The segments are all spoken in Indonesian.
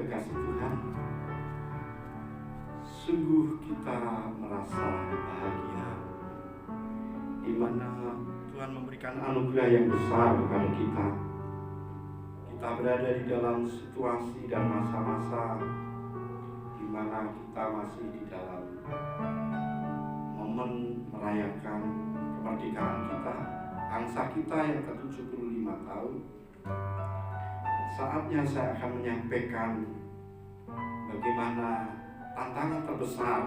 kekasih Tuhan, sungguh kita merasa bahagia di mana Tuhan memberikan anugerah yang besar kepada kita. Kita berada di dalam situasi dan masa-masa di mana kita masih di dalam momen merayakan kemerdekaan kita, bangsa kita yang ke-75 tahun. Saatnya saya akan menyampaikan bagaimana tantangan terbesar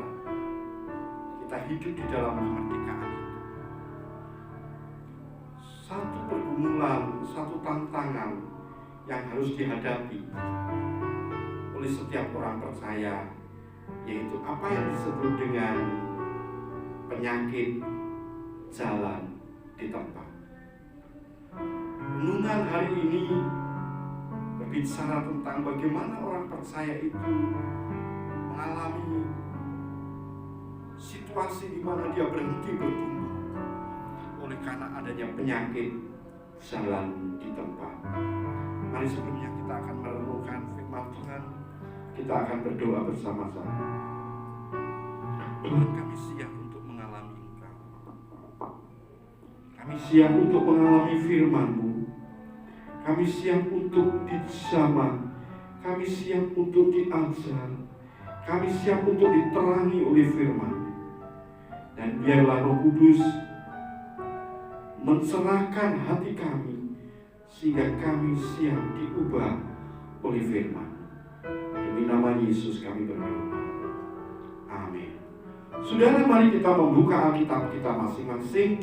kita hidup di dalam kemerdekaan itu. Satu pergumulan, satu tantangan yang harus dihadapi oleh setiap orang percaya, yaitu apa yang disebut dengan penyakit jalan di tempat. Renungan hari ini berbicara tentang bagaimana orang percaya itu mengalami situasi di mana dia berhenti bertumbuh oleh karena adanya penyakit jalan di tempat. Mari sebelumnya kita akan merenungkan firman Tuhan. Kita akan berdoa bersama-sama. Tuhan, kami siap untuk mengalami Engkau. Kami siap untuk mengalami firman-Mu. Kami siap untuk dijamah. Kami siap untuk diajar. Kami siap untuk diterangi oleh firman. Dan biarlah Roh Kudus mencerahkan hati kami sehingga kami siap diubah oleh firman. Demi nama Yesus kami berdoa. Amin. Saudara, mari kita membuka Alkitab kita masing-masing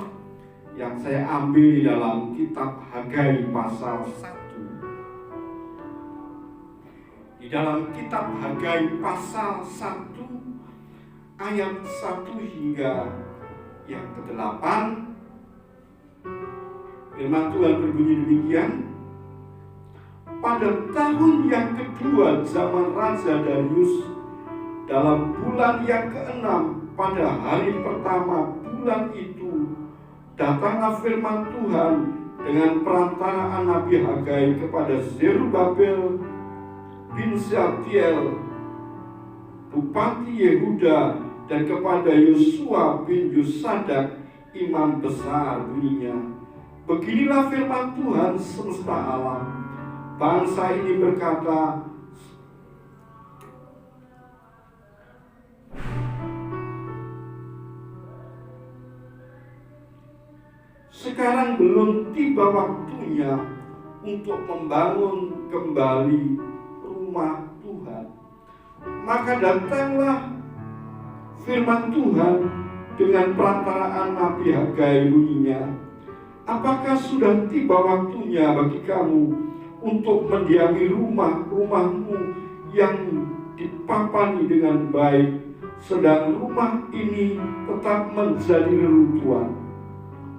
yang saya ambil di dalam kitab Hagai pasal 1. Di dalam kitab Hagai pasal 1 ayat 1 hingga yang ke-8, firman Tuhan berbunyi demikian. Pada tahun yang kedua zaman Raja Darius, dalam bulan yang ke-6 pada hari pertama bulan itu, datanglah firman Tuhan dengan perantaraan Nabi Hagai kepada Zerubabel bin Syaltiel, Bupati Yehuda, dan kepada Yosua bin Yosadak, imam besar, bunyinya, beginilah firman Tuhan semesta alam. Bangsa ini berkata, sekarang belum tiba waktunya untuk membangun kembali rumah Tuhan. Maka datanglah firman Tuhan dengan perantaraan Nabi Hagai, bunyinya, apakah sudah tiba waktunya bagi kamu untuk mendiami rumahmu yang dipapani dengan baik, sedang rumah ini tetap menjadi reruntuhan?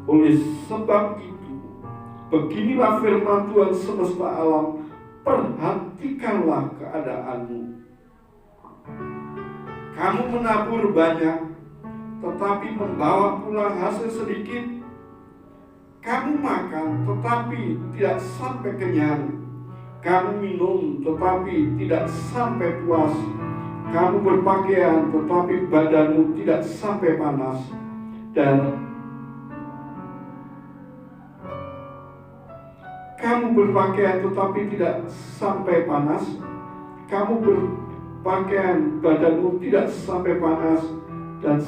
Oleh sebab itu, beginilah firman Tuhan semesta alam, perhatikanlah keadaanmu. Kamu menabur banyak, tetapi membawa pulang hasil sedikit. Kamu makan, tetapi tidak sampai kenyang. Kamu minum, tetapi tidak sampai puas. Kamu berpakaian, tetapi badanmu tidak sampai panas. Dan kamu berpakaian, tetapi tidak sampai panas. Kamu berpakaian, badanmu tidak sampai panas. Dan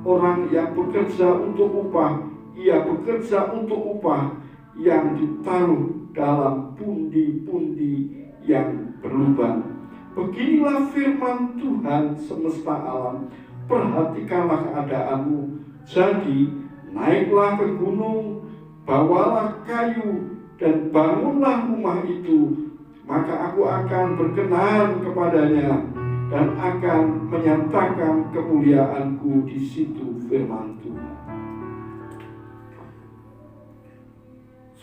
orang yang bekerja untuk upah, ia bekerja untuk upah yang ditaruh dalam pundi-pundi yang berlubang. Beginilah firman Tuhan semesta alam, perhatikanlah keadaanmu. Jadi naiklah ke gunung, bawalah kayu, dan bangunlah rumah itu. Maka aku akan berkenan kepadanya dan akan menyatakan kemuliaanku di situ, firman Tuhan.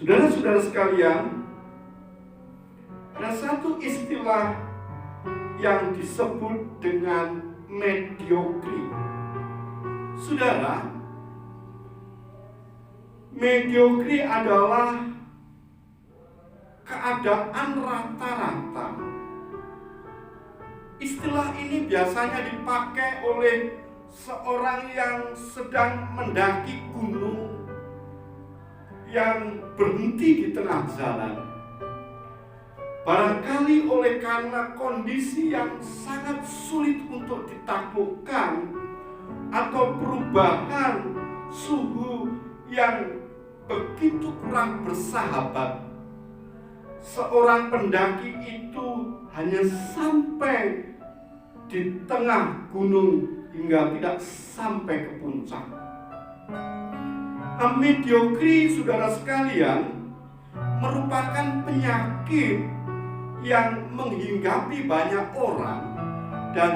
Saudara-saudara sekalian, ada satu istilah yang disebut dengan mediokri. Saudara, mediokri adalah keadaan rata-rata Istilah ini biasanya dipakai oleh seorang yang sedang mendaki gunung, yang berhenti di tengah jalan. Barangkali oleh karena kondisi yang sangat sulit untuk ditaklukkan, atau perubahan suhu yang begitu kurang bersahabat, seorang pendaki itu hanya sampai di tengah gunung hingga tidak sampai ke puncak. Mediokri, saudara sekalian, merupakan penyakit yang menghinggapi banyak orang, dan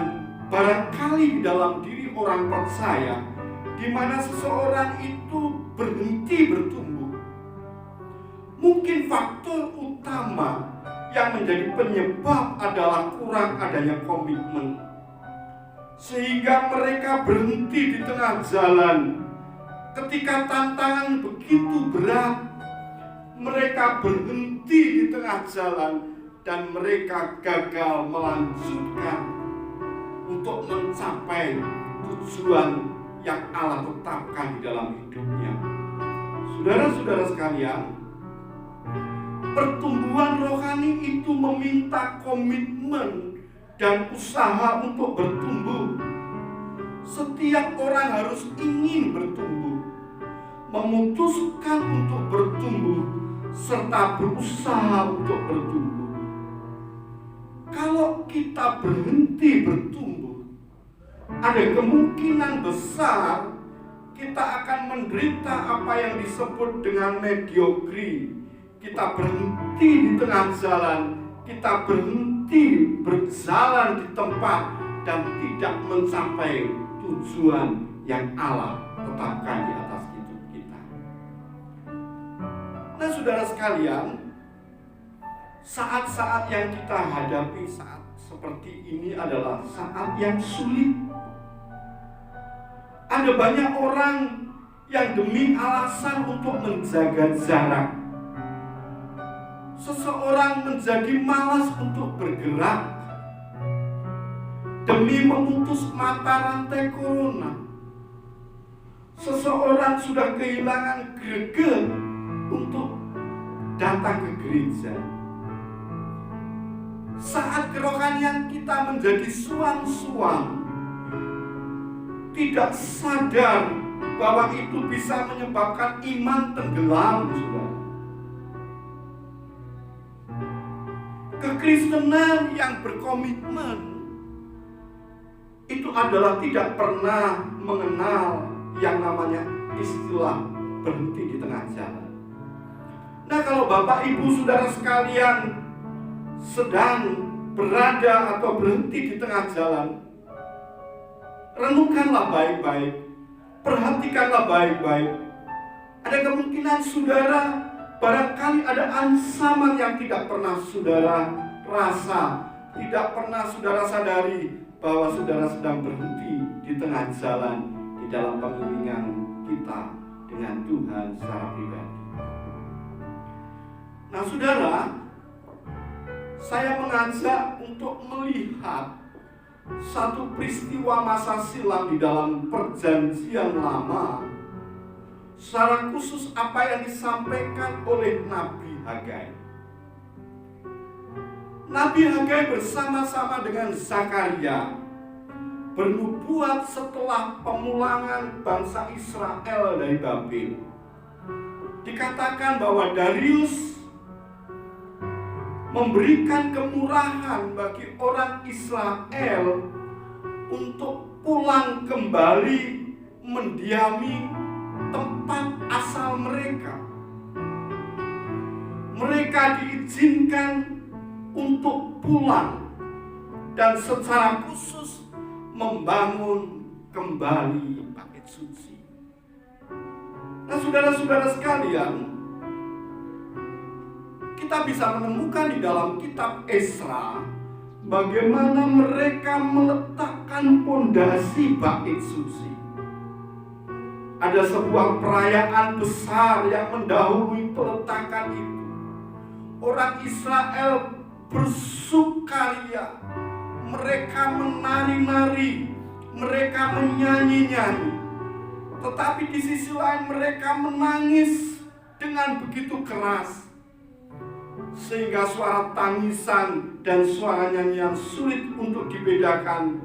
barangkali di dalam diri orang percaya, di mana seseorang itu berhenti bertumbuh. Mungkin faktor utama yang menjadi penyebab adalah kurang adanya komitmen, sehingga mereka berhenti di tengah jalan. Ketika tantangan begitu berat, mereka berhenti di tengah jalan dan mereka gagal melanjutkan untuk mencapai tujuan yang Allah tetapkan di dalam hidupnya. Saudara-saudara sekalian, pertumbuhan rohani itu meminta komitmen dan usaha untuk bertumbuh. Setiap orang harus ingin bertumbuh, memutuskan untuk bertumbuh, serta berusaha untuk bertumbuh. Kalau kita berhenti bertumbuh, ada kemungkinan besar kita akan menderita apa yang disebut dengan mediokri. Kita berhenti di tengah jalan, kita berhenti berjalan di tempat dan tidak mencapai tujuan yang Allah tetapkan di atas hidup kita. Nah, saudara sekalian, saat-saat yang kita hadapi saat seperti ini adalah saat yang sulit. Ada banyak orang yang demi alasan untuk menjaga jarak, seseorang menjadi malas untuk bergerak demi memutus mata rantai corona. Seseorang sudah kehilangan greget untuk datang ke gereja. Saat kerohanian kita menjadi suam-suam, tidak sadar bahwa itu bisa menyebabkan iman tenggelam, saudara. Kekristenan yang berkomitmen itu adalah tidak pernah mengenal yang namanya istilah berhenti di tengah jalan. Nah, kalau Bapak Ibu saudara sekalian sedang berada atau berhenti di tengah jalan, renungkanlah baik-baik, perhatikanlah baik-baik. Ada kemungkinan saudara barangkali ada ancaman yang tidak pernah saudara rasa, tidak pernah saudara sadari bahwa saudara sedang berhenti di tengah jalan di dalam pengiringan kita dengan Tuhan secara pribadi. Nah, saudara, saya mengajak untuk melihat satu peristiwa masa silam di dalam Perjanjian Lama, secara khusus apa yang disampaikan oleh Nabi Hagai. Nabi Hagai bersama-sama dengan Zakaria bernubuat setelah pemulangan bangsa Israel dari Babel. Dikatakan bahwa Darius memberikan kemurahan bagi orang Israel untuk pulang kembali mendiami tempat asal mereka. Mereka diizinkan untuk pulang dan secara khusus membangun kembali bait suci. Nah, saudara-saudara sekalian, kita bisa menemukan di dalam kitab Esra bagaimana mereka meletakkan pondasi bait suci. Ada sebuah perayaan besar yang mendahului peletakan itu. Orang Israel bersukaria mereka menari-nari, mereka menyanyi-nyanyi. Tetapi di sisi lain mereka menangis dengan begitu keras, sehingga suara tangisan dan suara nyanyian sulit untuk dibedakan.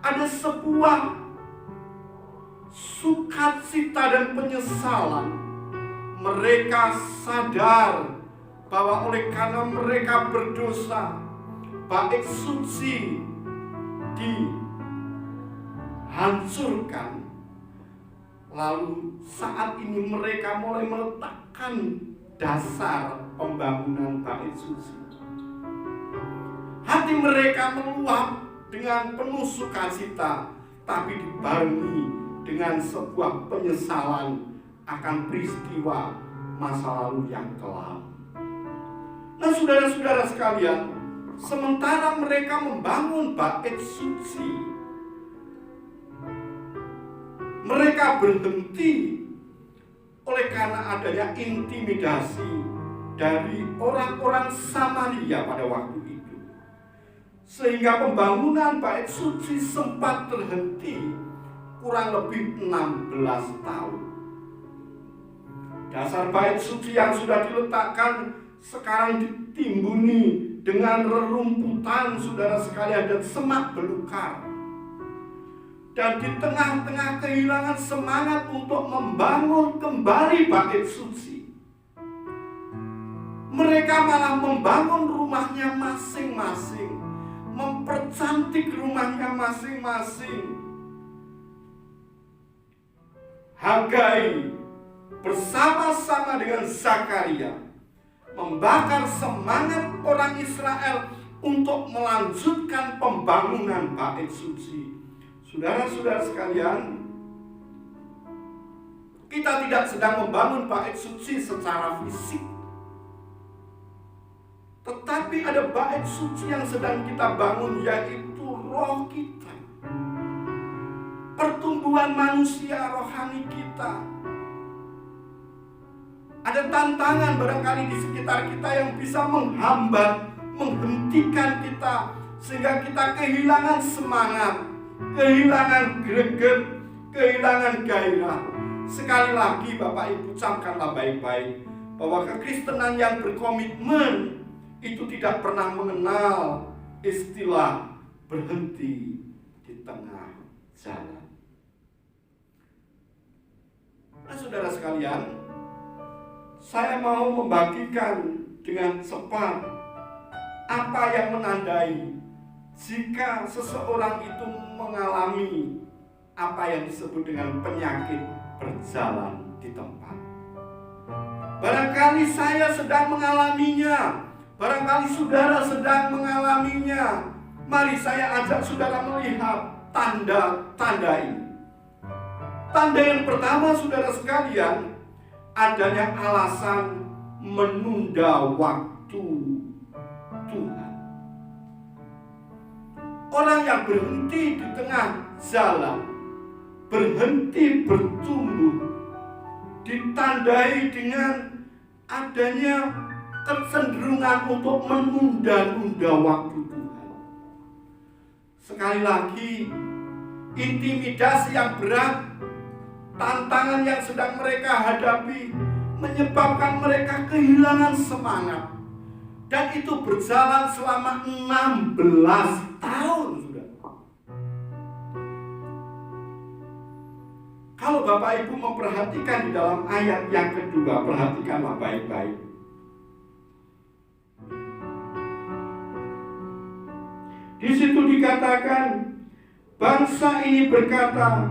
Ada sebuah sukacita dan penyesalan. Mereka sadar bahwa oleh karena mereka berdosa, bait suci dihancurkan. Lalu saat ini mereka mulai meletakkan dasar pembangunan bait suci. Hati mereka meluap dengan penuh sukacita, tapi dibarengi dengan sebuah penyesalan akan peristiwa masa lalu yang kelam. Nah, saudara-saudara sekalian, sementara mereka membangun bait suci, mereka berhenti oleh karena adanya intimidasi dari orang-orang Samaria pada waktu itu. Sehingga pembangunan bait suci sempat terhenti kurang lebih 16 tahun. Dasar bait suci yang sudah diletakkan sekarang ditimbuni dengan rerumputan, saudara sekalian, dan semak belukar. Dan di tengah-tengah kehilangan semangat untuk membangun kembali bait suci, mereka malah membangun rumahnya masing-masing, mempercantik rumahnya masing-masing. Hagai bersama-sama dengan Zakaria membakar semangat orang Israel untuk melanjutkan pembangunan bait suci. Saudara-saudara sekalian, kita tidak sedang membangun bait suci secara fisik, tetapi ada bait suci yang sedang kita bangun, yaitu roh kita, pertumbuhan manusia rohani kita. Ada tantangan barangkali di sekitar kita yang bisa menghambat, menghentikan kita, sehingga kita kehilangan semangat, kehilangan greget, kehilangan gairah. Sekali lagi Bapak Ibu, camkanlah baik-baik bahwa kekristenan yang berkomitmen itu tidak pernah mengenal istilah berhenti di tengah jalan. Nah, saudara sekalian, saya mau membagikan dengan cepat apa yang menandai jika seseorang itu mengalami apa yang disebut dengan penyakit berjalan di tempat. Barangkali saya sedang mengalaminya, barangkali saudara sedang mengalaminya. Mari saya ajak saudara melihat tanda-tanda ini. Tanda yang pertama, saudara sekalian, adanya alasan menunda waktu Tuhan. Orang yang berhenti di tengah jalan, berhenti bertumbuh, ditandai dengan adanya kecenderungan untuk menunda-nunda waktu Tuhan. Sekali lagi, intimidasi yang berat, tantangan yang sedang mereka hadapi menyebabkan mereka kehilangan semangat. Dan itu berjalan selama 16 tahun, sudah. Kalau Bapak Ibu memperhatikan di dalam ayat yang kedua, perhatikanlah baik-baik. Di situ dikatakan, bangsa ini berkata,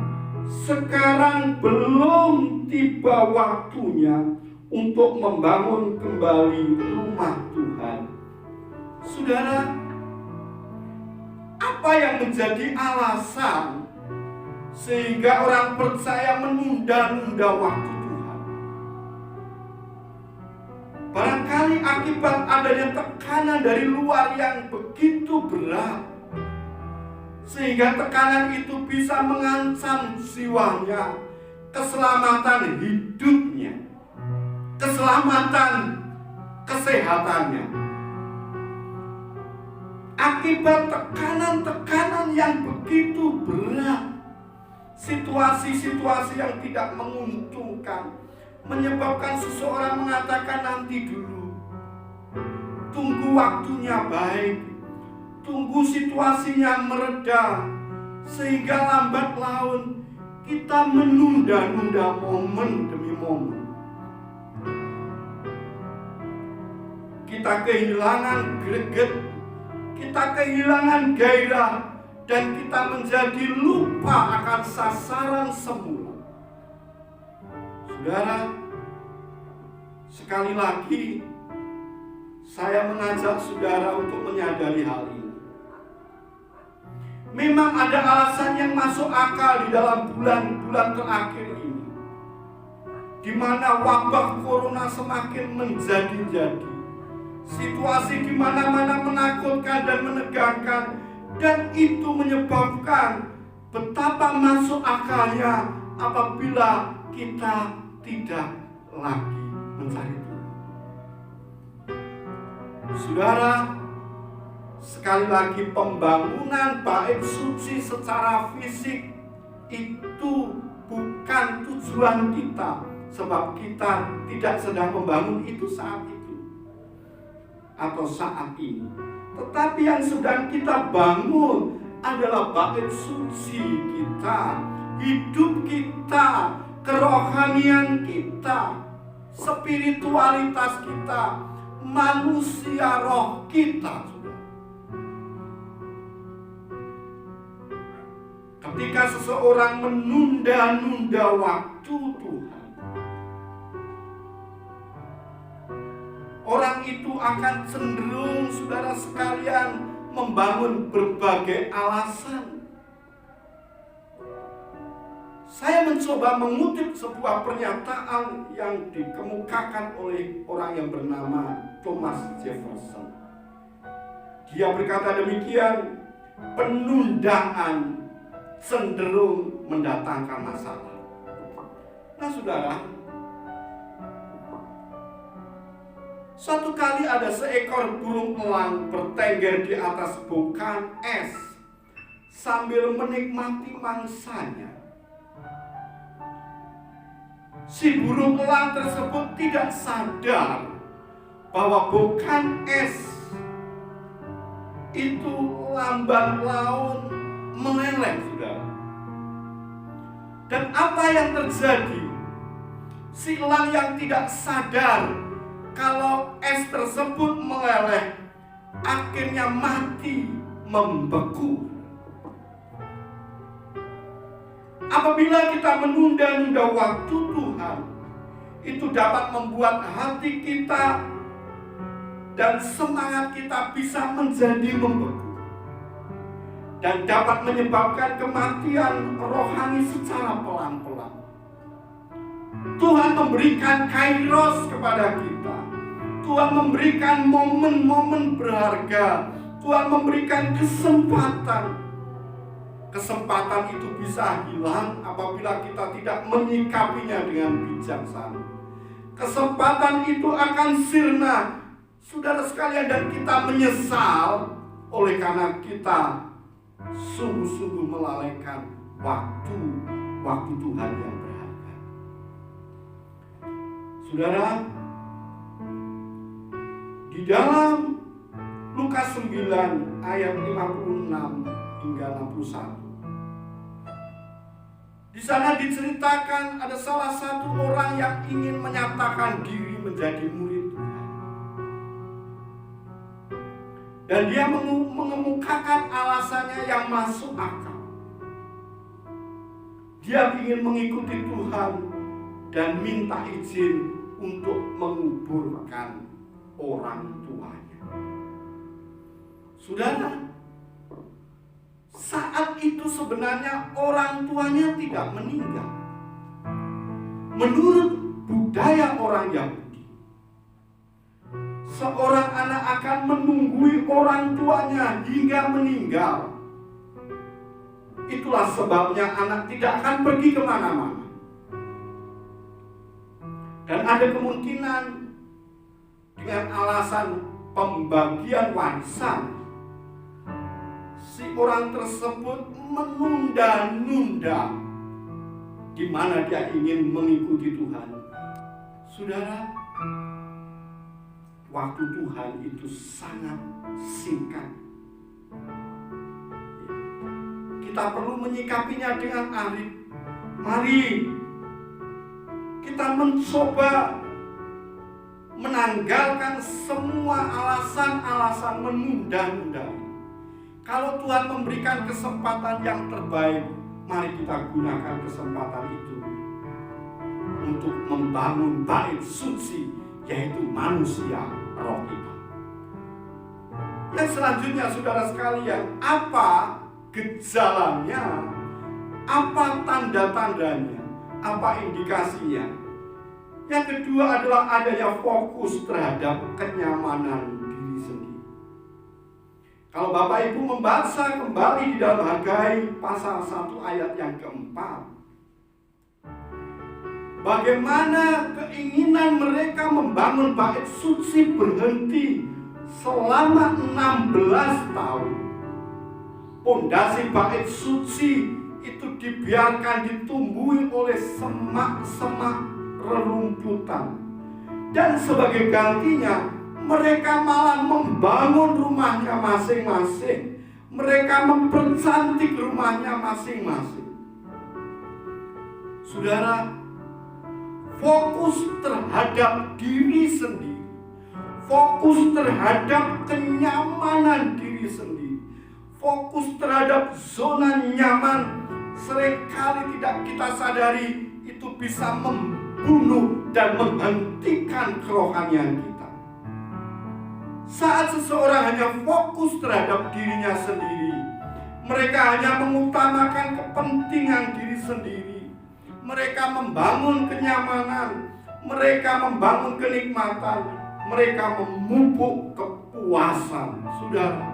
sekarang belum tiba waktunya untuk membangun kembali rumah Tuhan. Saudara, apa yang menjadi alasan sehingga orang percaya menunda-nunda waktu Tuhan? Barangkali akibat adanya tekanan dari luar yang begitu berat, sehingga tekanan itu bisa mengancam jiwanya, keselamatan hidupnya, keselamatan kesehatannya. Akibat tekanan-tekanan yang begitu berat, situasi-situasi yang tidak menguntungkan, menyebabkan seseorang mengatakan nanti dulu, tunggu waktunya baik, tunggu situasinya mereda, sehingga lambat laun kita menunda-nunda momen demi momen. Kita kehilangan greget, kita kehilangan gairah, dan kita menjadi lupa akan sasaran semula. Saudara, sekali lagi saya mengajak saudara untuk menyadari hal ini. Memang ada alasan yang masuk akal di dalam bulan-bulan terakhir ini, di mana wabah corona semakin menjadi-jadi. Situasi di mana-mana menakutkan dan menegangkan, dan itu menyebabkan betapa masuk akalnya apabila kita tidak lagi mencari Tuhan. Saudara, sekali lagi pembangunan bait suci secara fisik itu bukan tujuan kita, sebab kita tidak sedang membangun itu saat itu atau saat ini. Tetapi yang sedang kita bangun adalah bait suci kita, hidup kita, kerohanian kita, spiritualitas kita, manusia roh kita. Ketika seseorang menunda-nunda waktu Tuhan, orang itu akan cenderung, saudara sekalian, membangun berbagai alasan. Saya mencoba mengutip sebuah pernyataan yang dikemukakan oleh orang yang bernama Thomas Jefferson. Dia berkata demikian, penundaan cenderung mendatangkan masalah. Nah saudara, suatu kali ada seekor burung elang bertengger di atas bongkahan es sambil menikmati mangsanya. Si burung elang tersebut tidak sadar bahwa bongkahan es itu lambat laun meleleh, saudara. Dan apa yang terjadi? Si elang yang tidak sadar kalau es tersebut meleleh, akhirnya mati, membeku. Apabila kita menunda-nunda waktu Tuhan, itu dapat membuat hati kita dan semangat kita bisa menjadi membeku, dan dapat menyebabkan kematian rohani secara pelan-pelan. Tuhan memberikan kairos kepada kita. Tuhan memberikan momen-momen berharga. Tuhan memberikan kesempatan. Kesempatan itu bisa hilang apabila kita tidak menyikapinya dengan bijaksana. Kesempatan itu akan sirna, saudara sekalian, dan kita menyesal oleh karena kita sungguh-sungguh melalaikan waktu Tuhan yang berharga. Saudara, di dalam Lukas 9 ayat 56 hingga 61, di sana diceritakan ada salah satu orang yang ingin menyatakan diri menjadi murid Tuhan. Dan dia mengemukakan alasannya yang masuk akal. Dia ingin mengikuti Tuhan dan minta izin untuk menguburkan orang tuanya. Saudara, saat itu sebenarnya orang tuanya tidak meninggal. Menurut budaya orang Yahudi, seorang anak akan menunggui orang tuanya hingga meninggal. Itulah sebabnya anak tidak akan pergi kemana-mana. Dan ada kemungkinan dengan alasan pembagian warisan, si orang tersebut menunda-nunda di mana dia ingin mengikuti Tuhan. Saudara, waktu Tuhan itu sangat singkat. Kita perlu menyikapinya dengan arif. Mari kita mencoba menanggalkan semua alasan-alasan menunda-nunda. Kalau Tuhan memberikan kesempatan yang terbaik, mari kita gunakan kesempatan itu untuk membangun bait suci, yaitu manusia roh kita. Yang selanjutnya, saudara sekalian, apa gejalanya? Apa tanda-tandanya? Apa indikasinya? Yang kedua adalah adanya fokus terhadap kenyamanan diri sendiri. Kalau Bapak Ibu membaca kembali di dalam Hagai pasal 1 ayat yang keempat, bagaimana keinginan mereka membangun bait suci berhenti selama 16 tahun. Pondasi bait suci itu dibiarkan ditumbuhi oleh semak-semak rerumputan. Dan sebagai gantinya, mereka malah membangun rumahnya masing-masing. Mereka mempercantik rumahnya masing-masing. Saudara, fokus terhadap diri sendiri, fokus terhadap kenyamanan diri sendiri, fokus terhadap zona nyaman, seringkali tidak kita sadari itu bisa membunuh dan menghentikan kerohanian kita. Saat seseorang hanya fokus terhadap dirinya sendiri, mereka hanya mengutamakan kepentingan diri sendiri, mereka membangun kenyamanan, mereka membangun kenikmatan, mereka memupuk kepuasan. Saudara,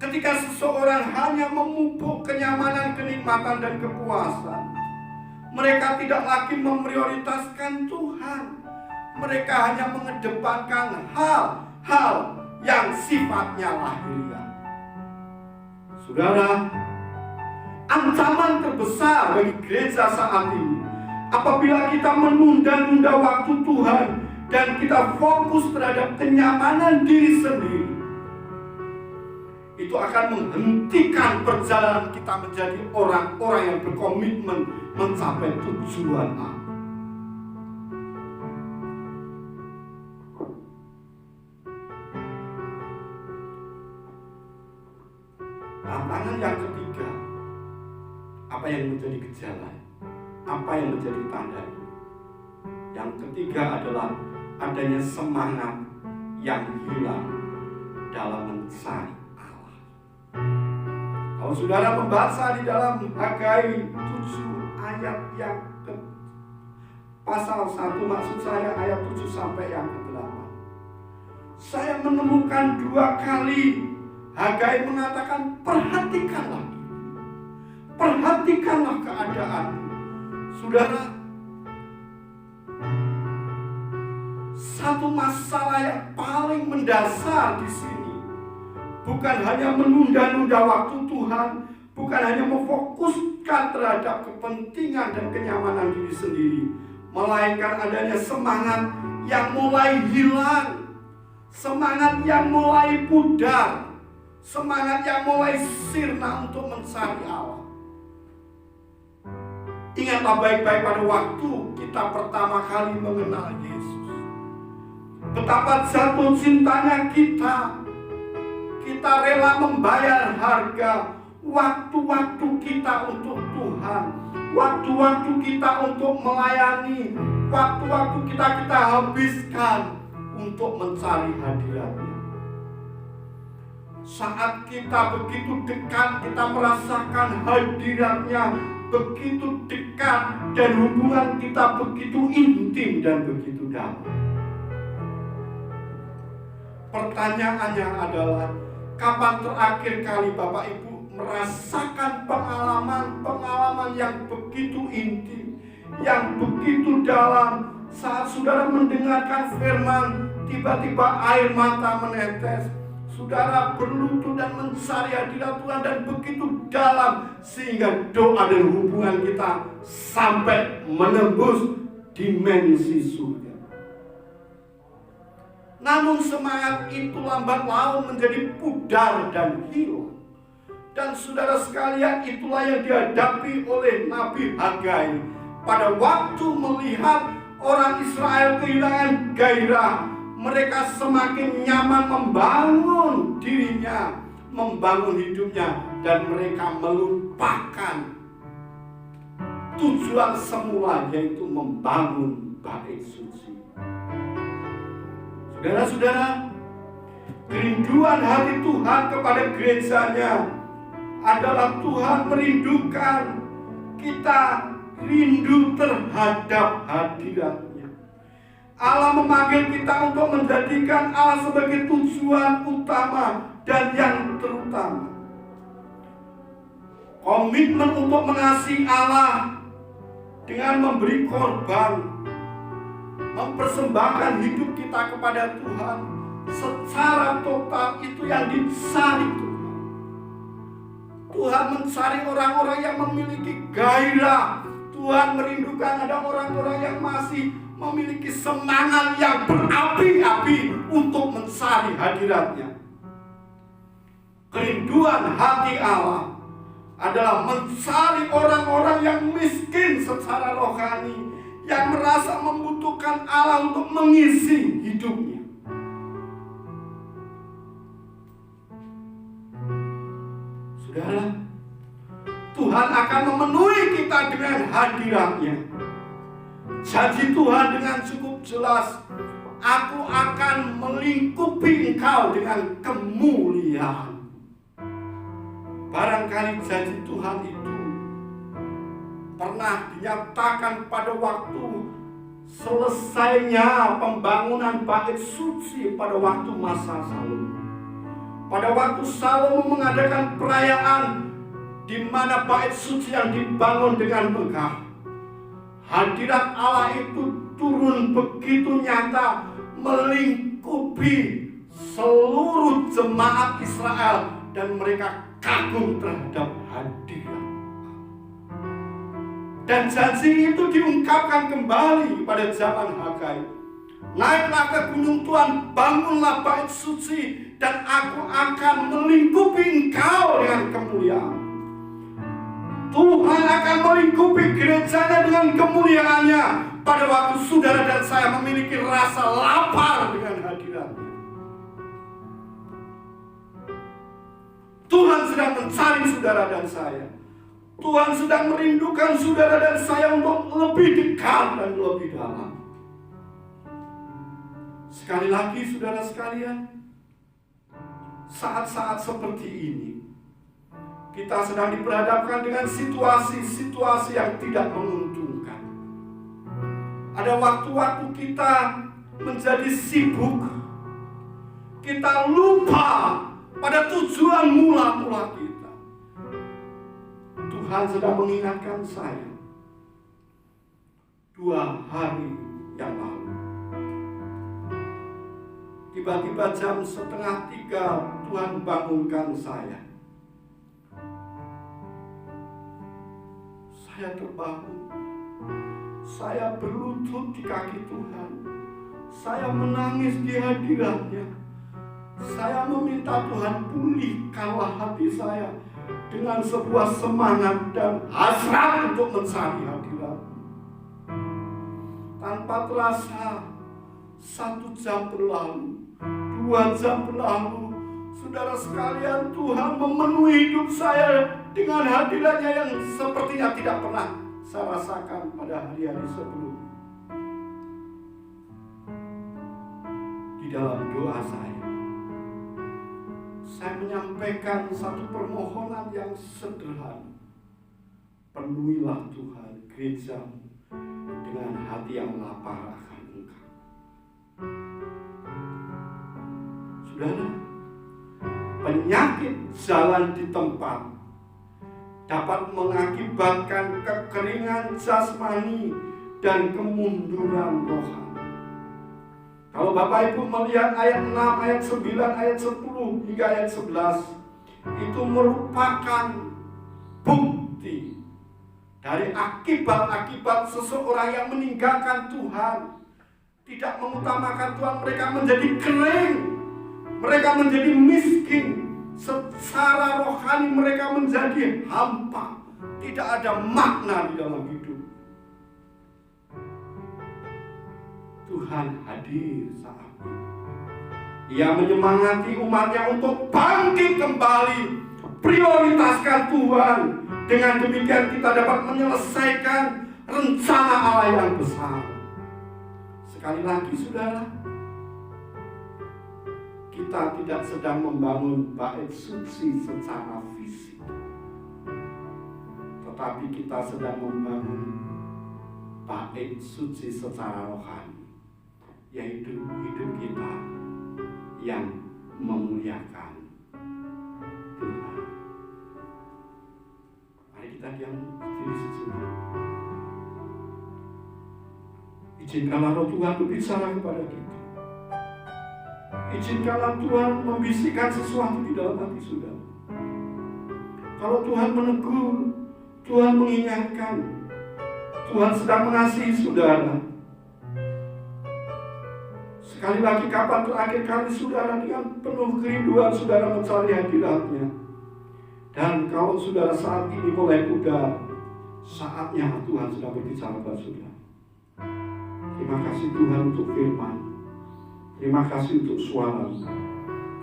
ketika seseorang hanya memupuk kenyamanan, kenikmatan, dan kepuasan, mereka tidak lagi memprioritaskan Tuhan. Mereka hanya mengedepankan hal-hal yang sifatnya lahiriah. Saudara, ancaman terbesar bagi gereja saat ini apabila kita menunda-nunda waktu Tuhan dan kita fokus terhadap kenyamanan diri sendiri, itu akan menghentikan perjalanan kita menjadi orang-orang yang berkomitmen mencapai tujuan Allah. Tantangan yang ketiga, apa yang menjadi gejala? Apa yang menjadi tanda? Yang ketiga adalah adanya semangat yang hilang dalam mencari. Kalau saudara membaca di dalam Hagai 7 ayat yang ke pasal 1, maksud saya ayat 7 sampai yang ke-8, saya menemukan 2 kali Hagai mengatakan perhatikanlah, perhatikanlah keadaan. Saudara, satu masalah yang paling mendasar di sini bukan hanya menunda-nunda waktu Tuhan, bukan hanya memfokuskan terhadap kepentingan dan kenyamanan diri sendiri, melainkan adanya semangat yang mulai hilang, semangat yang mulai pudar, semangat yang mulai sirna untuk mencari Allah. Ingatlah baik-baik pada waktu kita pertama kali mengenal Yesus, betapa jatuh cintanya kita. Kita rela membayar harga waktu-waktu kita untuk Tuhan, waktu-waktu kita untuk melayani, waktu-waktu kita habiskan untuk mencari hadiratnya. Saat kita begitu dekat, kita merasakan hadiratnya begitu dekat, dan hubungan kita begitu intim dan begitu dalam. Pertanyaannya adalah, kapan terakhir kali Bapak Ibu merasakan pengalaman yang begitu intim, yang begitu dalam, Saat saudara mendengarkan firman, tiba-tiba air mata menetes. Saudara berlutut dan mencari hadirat Tuhan dan begitu dalam sehingga doa dan hubungan kita sampai menembus dimensi surga. Namun semangat itu lambat laun menjadi pudar dan hilang. Dan saudara sekalian, itulah yang dihadapi oleh Nabi Hagai. Pada waktu melihat orang Israel kehilangan gairah, mereka semakin nyaman membangun dirinya, membangun hidupnya, dan mereka melupakan tujuan semula, yaitu membangun bait suci. Saudara-saudara, kerinduan hati Tuhan kepada gerejanya adalah Tuhan merindukan kita rindu terhadap hadirat. Allah memanggil kita untuk menjadikan Allah sebagai tujuan utama dan yang terutama. Komitmen untuk mengasihi Allah dengan memberi korban, mempersembahkan hidup kita kepada Tuhan secara total, itu yang dicari Tuhan. Tuhan mencari orang-orang yang memiliki gairah. Tuhan merindukan ada orang-orang yang masih memiliki semangat yang berapi-api untuk mencari hadirat-Nya. Kerinduan hati Allah adalah mencari orang-orang yang miskin secara rohani, yang merasa membutuhkan Allah untuk mengisi hidupnya. Saudara, Tuhan akan memenuhi kita dengan hadirat-Nya. Janji Tuhan dengan cukup jelas, aku akan melingkupi engkau dengan kemuliaan. Barangkali janji Tuhan itu pernah dinyatakan pada waktu selesainya pembangunan bait suci pada waktu masa Salomo. Pada waktu Salomo mengadakan perayaan di mana bait suci yang dibangun dengan megah, hadirat Allah itu turun begitu nyata melingkupi seluruh jemaat Israel dan mereka kagum terhadap hadirat. Dan janji itu diungkapkan kembali pada zaman Hagai. Naiklah ke gunung Tuhan, bangunlah bait suci, dan aku akan melingkupi engkau dengan kemuliaan. Tuhan akan melingkupi gerejanya dengan kemuliaannya pada waktu saudara dan saya memiliki rasa lapar dengan hadirat-Nya. Tuhan sedang mencari saudara dan saya. Tuhan sedang merindukan saudara dan saya untuk lebih dekat dan lebih dalam. Sekali lagi saudara sekalian, saat-saat seperti ini kita sedang diperhadapkan dengan situasi-situasi yang tidak menguntungkan. Ada waktu-waktu kita menjadi sibuk. Kita lupa pada tujuan mula-mula kita. Tuhan sedang mengingatkan saya 2 hari yang lalu. Tiba-tiba jam 2:30 Tuhan bangunkan saya. Saya terbangun. Saya berlutut di kaki Tuhan. Saya menangis di hadirat-Nya. Saya meminta Tuhan, pulihkanlah hati saya dengan sebuah semangat dan hasrat untuk mencari hadirat. Tanpa terasa 1 jam berlalu, 2 jam berlalu, saudara sekalian, Tuhan memenuhi hidup saya dengan hadirat-Nya yang sepertinya tidak pernah saya rasakan pada hari-hari sebelumnya. Di dalam doa saya menyampaikan satu permohonan yang sederhana. Penuhilah Tuhan gereja-Mu dengan hati yang lapar akan Engkau. Saudara, penyakit jalan di tempat dapat mengakibatkan kekeringan jasmani dan kemunduran rohani. Kalau Bapak Ibu melihat ayat 6, ayat 9, ayat 10 hingga ayat 11, itu merupakan bukti dari akibat-akibat seseorang yang meninggalkan Tuhan, tidak mengutamakan Tuhan. Mereka menjadi kering, mereka menjadi miskin, secara rohani mereka menjadi hampa, tidak ada makna di dalam hidup. Tuhan hadir saat ini. Ia menyemangati umatnya untuk bangkit kembali, prioritaskan Tuhan. Dengan demikian kita dapat menyelesaikan rencana Allah yang besar. Sekali lagi saudara, kita tidak sedang membangun bait suci secara fisik, tetapi kita sedang membangun bait suci secara rohani, yaitu hidup kita yang memuliakan Tuhan. Mari kita diam diri sejenak. Izinkanlah Roh Tuhan berbicara kepada kita. Izinkanlah Tuhan membisikkan sesuatu di dalam hati saudara. Kalau Tuhan menegur, Tuhan mengingatkan, Tuhan sedang mengasihi saudara. Sekali lagi, kapan terakhir kali saudara dengan penuh kerinduan saudara mencari hadirat-Nya? Dan kalau saudara saat ini mulai pudar, saatnya Tuhan sedang berbicara kepada saudara. Terima kasih Tuhan untuk firman. Terima kasih untuk suara.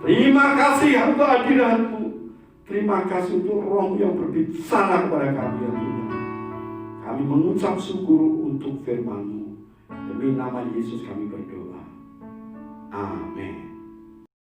Terima kasih untuk hadirat-Mu. Terima kasih untuk Roh yang berbicara kepada kami ya Tuhan. Kami mengucap syukur untuk firman-Mu. Demi nama Yesus kami berdoa. Amin.